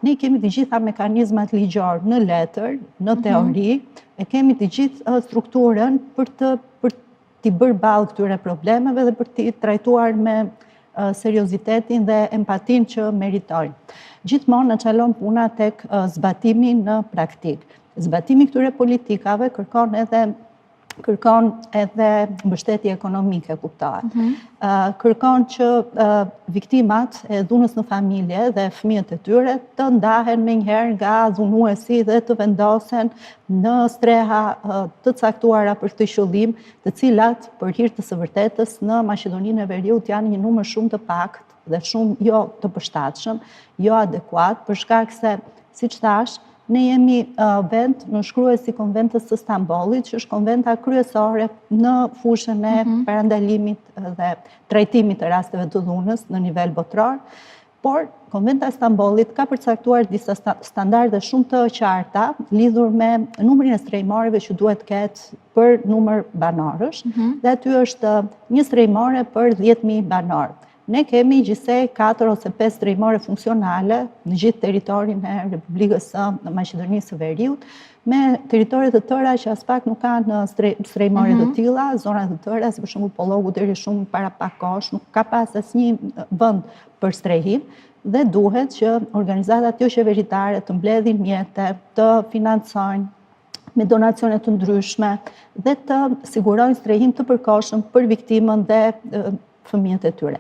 ne kemi të gjitha mekanizmat ligjor në letër, në teori, e kemi të gjithë strukturën për t'i bërë ballë këtyre problemeve dhe për t'i trajtuar me seriozitetin dhe empatin që meritojnë. Gjithmonë në qalon puna tek zbatimi në praktik. Zbatimi këtyre politikave kërkon edhe mbështetje ekonomike, kuptohet. Kërkon që viktimat e dhunës në familje dhe fëmijët e tyre të ndahen menjëherë nga dhunuesi dhe të vendosen në streha të caktuara për këtë qëllim, të cilat për hir të së vërtetës në Maqedoninë e Veriut janë një numër shumë të pakët dhe shumë jo të përshtatshëm, jo adekuat, për shkak se, siç thash, ne jemi vend në shkruesi Konventës së Stambollit, që është konventa kryesore në fushën e parandalimit dhe trajtimit të rasteve të dhunës në nivel botror, por Konventa e Stambollit ka përcaktuar disa standarde shumë të qarta lidhur me numrin e strehimoreve që duhet ketë për numër banorësh, dhe aty është një strehimore për 10.000 banorë. Ne kemi gjithsej 4 ose 5 strehimore funksionale në gjithë teritorin e Republikës së Maqedonisë së Veriut, me teritorit të tëra që as pak nuk kanë strehimore të tilla, zona të tëra, si për shembull Pollogu deri shumë para pak kohësh nuk ka pas asnjë vend për strehim, dhe duhet që organizatat jo qeveritare të mbledhin mjete, të financojnë me donacione të ndryshme dhe të sigurojnë strehim të përkohshëm për viktimën dhe fëmijët e tyre.